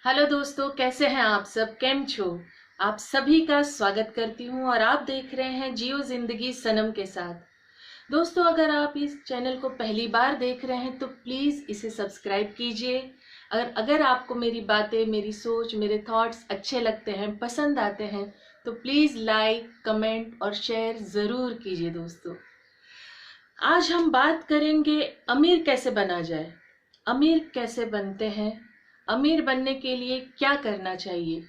Hello दोस्तों, कैसे हैं आप सब? केम छो? आप सभी का स्वागत करती हूं और आप देख रहे हैं जियो जिंदगी सनम के साथ। दोस्तों, अगर आप इस चैनल को पहली बार देख रहे हैं तो प्लीज इसे सब्सक्राइब कीजिए। अगर आपको मेरी बातें, मेरी सोच, मेरे थॉट्स अच्छे लगते हैं, पसंद आते हैं तो प्लीज लाइक, कमेंट और शेयर जरूर कीजिए। दोस्तों, आज हम बात करेंगे अमीर कैसे बना जाए, अमीर कैसे बनते हैं, अमीर बनने के लिए क्या करना चाहिए।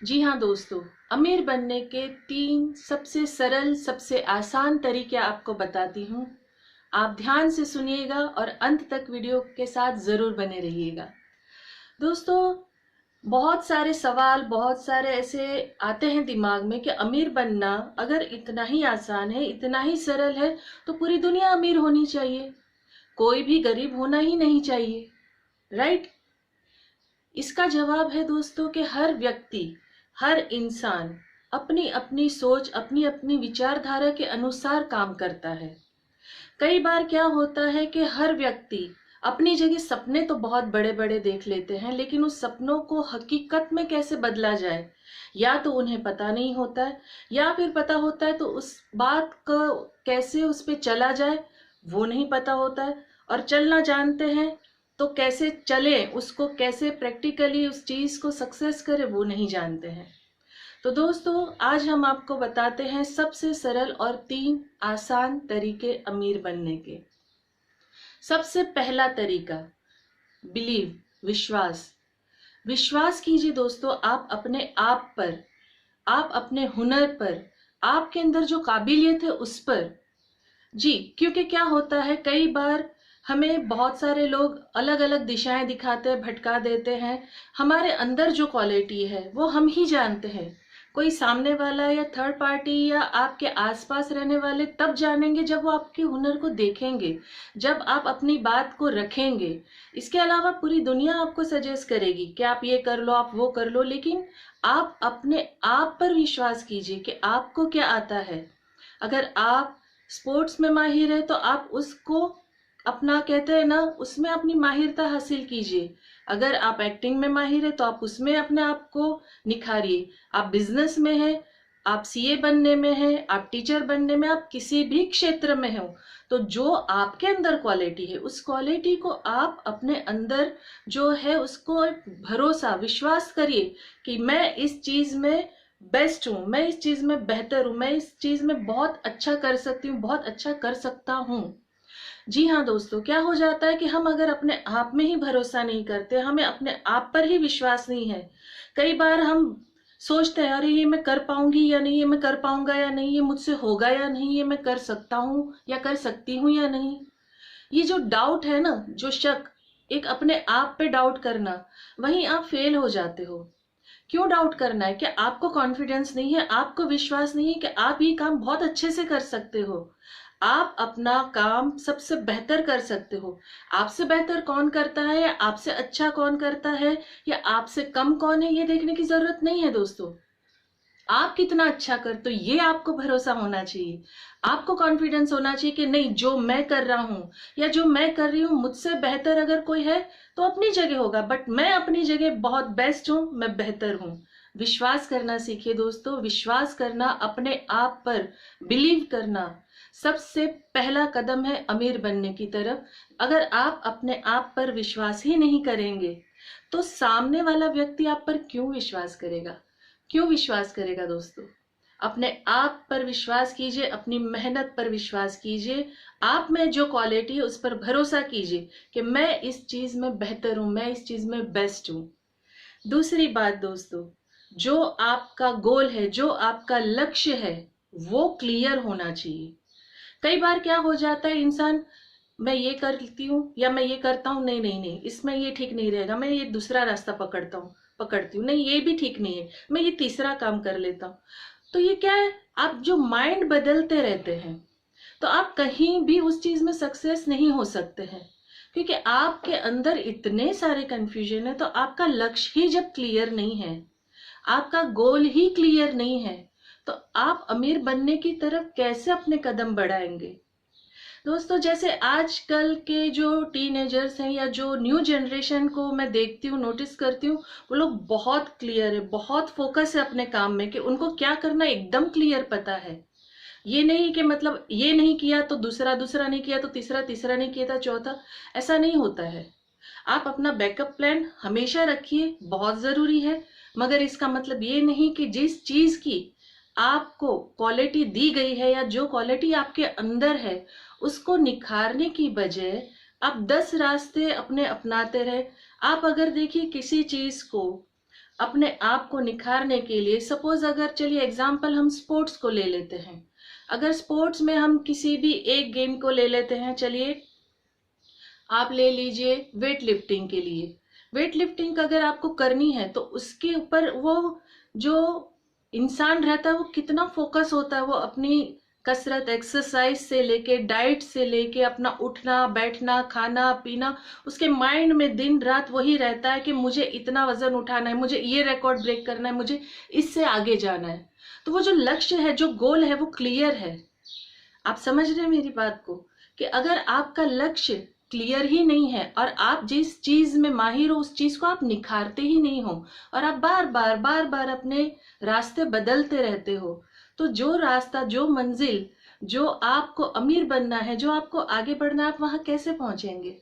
जी हाँ दोस्तों, अमीर बनने के 3 सबसे सरल, सबसे आसान तरीके आपको बताती हूँ। आप ध्यान से सुनिएगा और अंत तक वीडियो के साथ जरूर बने रहिएगा। दोस्तों, बहुत सारे सवाल, बहुत सारे ऐसे आते हैं दिमाग में कि अमीर बनना अगर इतना ही आसान है, इतना ही सरल है तो पूरी दुनिया अमीर होनी चाहिए, कोई भी गरीब होना ही नहीं चाहिए, राइट? इसका जवाब है दोस्तों कि हर व्यक्ति, हर इंसान अपनी अपनी सोच, अपनी अपनी विचारधारा के अनुसार काम करता है। कई बार क्या होता है कि हर व्यक्ति अपनी जगह सपने तो बहुत बड़े बड़े देख लेते हैं, लेकिन उस सपनों को हकीकत में कैसे बदला जाए या तो उन्हें पता नहीं होता है, या फिर पता होता है तो उस बात को कैसे उस पे चला जाए वो नहीं पता होता है, और चलना जानते हैं तो कैसे चले, उसको कैसे प्रैक्टिकली उस चीज को सक्सेस करे वो नहीं जानते हैं। तो दोस्तों, आज हम आपको बताते हैं सबसे सरल और 3 आसान तरीके अमीर बनने के। सबसे पहला तरीका, बिलीव, विश्वास। विश्वास कीजिए दोस्तों, आप अपने आप पर, आप अपने हुनर पर, आपके अंदर जो काबिलियत है उस पर। जी, क्योंकि क्या होता है, कई बार हमें बहुत सारे लोग अलग अलग दिशाएं दिखाते हैं, भटका देते हैं। हमारे अंदर जो क्वालिटी है वो हम ही जानते हैं। कोई सामने वाला या थर्ड पार्टी या आपके आसपास रहने वाले तब जानेंगे जब वो आपके हुनर को देखेंगे, जब आप अपनी बात को रखेंगे। इसके अलावा पूरी दुनिया आपको सजेस्ट करेगी कि आप ये कर लो, आप वो कर लो, लेकिन आप अपने आप पर विश्वास कीजिए कि आपको क्या आता है। अगर आप स्पोर्ट्स में माहिर है तो आप उसको अपना, कहते हैं ना, उसमें अपनी माहिरता हासिल कीजिए। अगर आप एक्टिंग में माहिर है तो आप उसमें अपने आप को निखारिए। आप बिजनेस में है, आप सीए बनने में है, आप टीचर बनने में, आप किसी भी क्षेत्र में हो, तो जो आपके अंदर क्वालिटी है उस क्वालिटी को आप अपने अंदर जो है उसको भरोसा, विश्वास करिए कि मैं इस चीज में बेस्ट हूं, मैं इस चीज में बेहतर हूं, मैं इस चीज में बहुत अच्छा कर सकती हूँ, बहुत अच्छा कर सकता हूँ। जी हाँ दोस्तों, क्या हो जाता है कि हम अगर अपने आप में ही भरोसा नहीं करते, हमें अपने आप पर ही विश्वास नहीं है, कई बार हम सोचते हैं अरे ये मैं कर पाऊंगी या नहीं, ये मैं कर पाऊंगा या नहीं, ये मुझसे होगा या नहीं, ये मैं कर सकता हूँ या कर सकती हूँ या नहीं। ये जो डाउट है ना, जो शक, एक अपने आप पे डाउट करना, वहीं आप फेल हो जाते हो। क्यों डाउट करना है? कि आपको कॉन्फिडेंस नहीं है, आपको विश्वास नहीं है कि आप ये काम बहुत अच्छे से कर सकते हो, आप अपना काम सबसे बेहतर कर सकते हो। आपसे बेहतर कौन करता है, या आपसे अच्छा कौन करता है, या आपसे कम कौन है, ये देखने की जरूरत नहीं है दोस्तों। आप कितना अच्छा कर, तो ये आपको भरोसा होना चाहिए, आपको कॉन्फिडेंस होना चाहिए कि नहीं, जो मैं कर रहा हूं या जो मैं कर रही हूं, मुझसे बेहतर अगर कोई है तो अपनी जगह होगा, बट मैं अपनी जगह बहुत बेस्ट हूं, मैं बेहतर हूं। विश्वास करना सीखिए दोस्तों, विश्वास करना, अपने आप पर बिलीव करना सबसे पहला कदम है अमीर बनने की तरफ। अगर आप अपने आप पर विश्वास ही नहीं करेंगे तो सामने वाला व्यक्ति आप पर क्यों विश्वास करेगा? क्यों विश्वास करेगा दोस्तों? अपने आप पर विश्वास कीजिए, अपनी मेहनत पर विश्वास कीजिए, आप में जो क्वालिटी है उस पर भरोसा कीजिए कि मैं इस चीज में बेहतर हूं, मैं इस चीज में बेस्ट हूं। दूसरी बात दोस्तों, जो आपका गोल है, जो आपका लक्ष्य है, वो क्लियर होना चाहिए। कई बार क्या हो जाता है, इंसान, मैं ये करती हूँ या मैं ये करता हूँ, नहीं नहीं नहीं, इसमें ये ठीक नहीं रहेगा, मैं ये दूसरा रास्ता पकड़ती हूँ, नहीं ये भी ठीक नहीं है, मैं ये तीसरा काम कर लेता हूँ। तो ये क्या है, आप जो माइंड बदलते रहते हैं तो आप कहीं भी उस चीज में सक्सेस नहीं हो सकते हैं, क्योंकि आपके अंदर इतने सारे कंफ्यूजन है। तो आपका लक्ष्य ही जब क्लियर नहीं है, आपका गोल ही क्लियर नहीं है, तो आप अमीर बनने की तरफ कैसे अपने कदम बढ़ाएंगे? दोस्तों, जैसे आजकल के जो टीनेजर्स हैं या जो न्यू जनरेशन को मैं देखती हूँ, नोटिस करती हूँ, वो लोग बहुत क्लियर है, बहुत फोकस है अपने काम में कि उनको क्या करना एकदम क्लियर पता है। ये नहीं कि मतलब ये नहीं किया तो दूसरा, दूसरा नहीं किया तो तीसरा, तीसरा नहीं किया था चौथा, ऐसा नहीं होता है। आप अपना बैकअप प्लान हमेशा रखिए, बहुत जरूरी है। मगर इसका मतलब ये नहीं कि जिस चीज की आपको क्वालिटी दी गई है या जो क्वालिटी आपके अंदर है उसको निखारने की बजाय आप 10 रास्ते अपने अपनाते रहे। आप अगर देखिए किसी चीज को अपने आप को निखारने के लिए, सपोज अगर चलिए एग्जाम्पल हम स्पोर्ट्स को ले लेते हैं। अगर स्पोर्ट्स में हम किसी भी एक गेम को ले लेते हैं, चलिए आप ले लीजिए वेट लिफ्टिंग के लिए। वेट लिफ्टिंग अगर आपको करनी है तो उसके ऊपर वो जो इंसान रहता है वो कितना फोकस होता है, वो अपनी कसरत, एक्सरसाइज से लेके, डाइट से लेके, अपना उठना बैठना खाना पीना, उसके माइंड में दिन रात वही रहता है कि मुझे इतना वजन उठाना है, मुझे ये रिकॉर्ड ब्रेक करना है, मुझे इससे आगे जाना है। तो वो जो लक्ष्य है, जो गोल है, वो क्लियर है। आप समझ रहे हैं मेरी बात को, कि अगर आपका लक्ष्य क्लियर ही नहीं है और आप जिस चीज में माहिर हो उस चीज को आप निखारते ही नहीं हो और आप बार बार अपने रास्ते बदलते रहते हो, तो जो रास्ता, जो मंजिल, जो आपको अमीर बनना है, जो आपको आगे बढ़ना है, आप वहां कैसे पहुंचेंगे?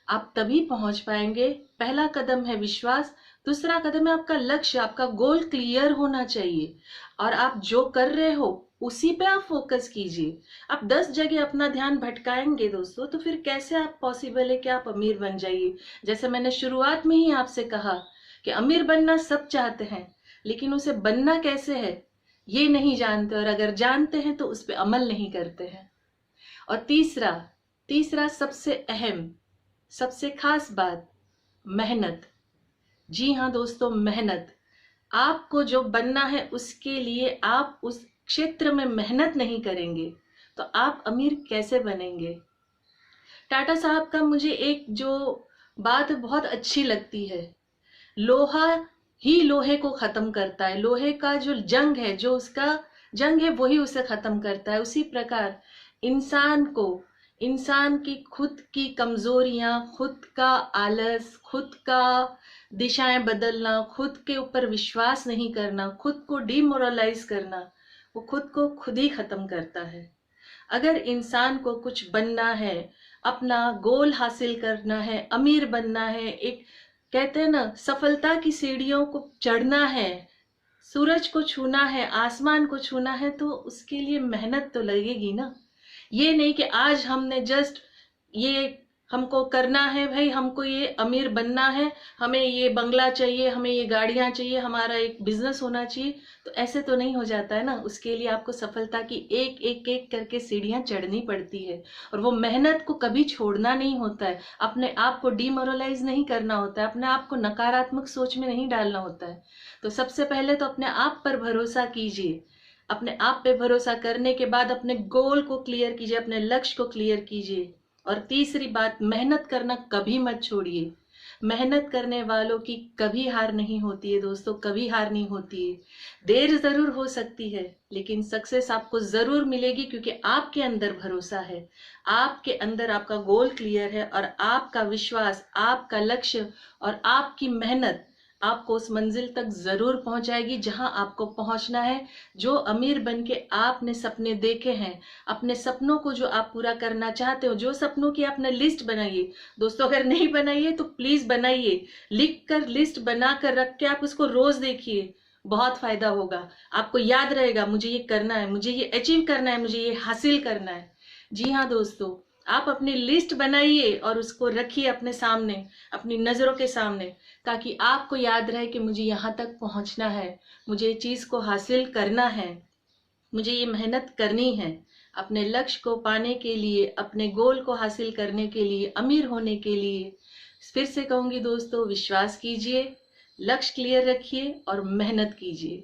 आप तभी पहुंच पाएंगे। पहला कदम है विश्वास, दूसरा कदम है आपका लक्ष्य, आपका गोल क्लियर होना चाहिए और आप जो कर रहे हो उसी पे आप फोकस कीजिए। आप 10 जगह अपना ध्यान भटकाएंगे दोस्तों, तो फिर कैसे आप पॉसिबल है कि आप अमीर बन जाइए? जैसे मैंने शुरुआत में ही आपसे कहा कि अमीर बनना सब चाहते हैं, लेकिन उसे बनना कैसे है ये नहीं जानते, और अगर जानते हैं तो उस पर अमल नहीं करते हैं। और तीसरा तीसरा सबसे अहम, सबसे खास बात, मेहनत। जी हाँ दोस्तों, मेहनत। आपको जो बनना है उसके लिए आप उस क्षेत्र में मेहनत नहीं करेंगे तो आप अमीर कैसे बनेंगे? टाटा साहब का मुझे एक जो बात बहुत अच्छी लगती है, लोहा ही लोहे को खत्म करता है, लोहे का जो जंग है, जो उसका जंग है वही उसे खत्म करता है। उसी प्रकार इंसान को, इंसान की खुद की कमजोरियां, खुद का आलस, खुद का दिशाएं बदलना, खुद के ऊपर विश्वास नहीं करना, खुद को डिमोरलाइज करना, वो खुद को खुद ही खत्म करता है। अगर इंसान को कुछ बनना है, अपना गोल हासिल करना है, अमीर बनना है, एक कहते हैं ना सफलता की सीढ़ियों को चढ़ना है, सूरज को छूना है, आसमान को छूना है, तो उसके लिए मेहनत तो लगेगी ना। ये नहीं कि आज हमने जस्ट ये हमको करना है भाई, हमको ये अमीर बनना है, हमें ये बंगला चाहिए, हमें ये गाड़ियां चाहिए, हमारा एक बिजनेस होना चाहिए, तो ऐसे तो नहीं हो जाता है ना। उसके लिए आपको सफलता की एक एक एक करके सीढ़ियां चढ़नी पड़ती है और वो मेहनत को कभी छोड़ना नहीं होता है, अपने आप को डिमोरलाइज नहीं करना होता है, अपने आप को नकारात्मक सोच में नहीं डालना होता है। तो सबसे पहले तो अपने आप पर भरोसा कीजिए। अपने आप पे भरोसा करने के बाद अपने गोल को क्लियर कीजिए, अपने लक्ष्य को क्लियर कीजिए। और तीसरी बात, मेहनत करना कभी मत छोड़िए। मेहनत करने वालों की कभी हार नहीं होती है दोस्तों, कभी हार नहीं होती है। देर जरूर हो सकती है लेकिन सक्सेस आपको जरूर मिलेगी, क्योंकि आपके अंदर भरोसा है, आपके अंदर आपका गोल क्लियर है और आपका विश्वास, आपका लक्ष्य और आपकी मेहनत आपको उस मंजिल तक जरूर पहुंचाएगी जहां आपको पहुंचना है। जो अमीर बन के आपने सपने देखे हैं, अपने सपनों को जो आप पूरा करना चाहते हो, जो सपनों की आपने लिस्ट बनाइए दोस्तों, अगर नहीं बनाइए तो प्लीज बनाइए, लिख कर लिस्ट बना कर रख के आप उसको रोज देखिए, बहुत फायदा होगा। आपको याद रहेगा मुझे ये करना है, मुझे ये अचीव करना है, मुझे ये हासिल करना है। जी हाँ दोस्तों, आप अपनी लिस्ट बनाइए और उसको रखिए अपने सामने, अपनी नजरों के सामने, ताकि आपको याद रहे कि मुझे यहाँ तक पहुंचना है, मुझे ये चीज को हासिल करना है, मुझे ये मेहनत करनी है। अपने लक्ष्य को पाने के लिए, अपने गोल को हासिल करने के लिए, अमीर होने के लिए, फिर से कहूंगी दोस्तों, विश्वास कीजिए, लक्ष्य क्लियर रखिए और मेहनत कीजिए।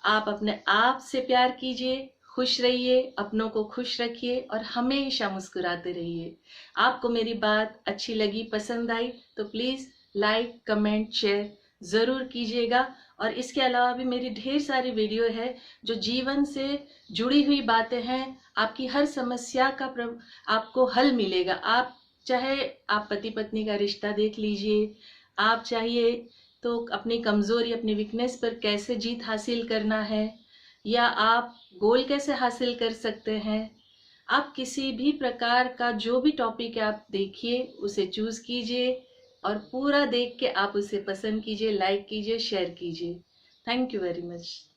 आप अपने आप से प्यार कीजिए, खुश रहिए, अपनों को खुश रखिए और हमेशा मुस्कुराते रहिए। आपको मेरी बात अच्छी लगी, पसंद आई तो प्लीज लाइक, कमेंट, शेयर ज़रूर कीजिएगा। और इसके अलावा भी मेरी ढेर सारी वीडियो है जो जीवन से जुड़ी हुई बातें हैं। आपकी हर समस्या का आपको हल मिलेगा। आप चाहे आप पति पत्नी का रिश्ता देख लीजिए, आप चाहिए तो अपनी कमज़ोरी, अपनी वीकनेस पर कैसे जीत हासिल करना है, या आप गोल कैसे हासिल कर सकते हैं। आप किसी भी प्रकार का जो भी टॉपिक है आप देखिए, उसे चूज कीजिए और पूरा देख के आप उसे पसंद कीजिए, लाइक कीजिए, शेयर कीजिए। Thank you very much.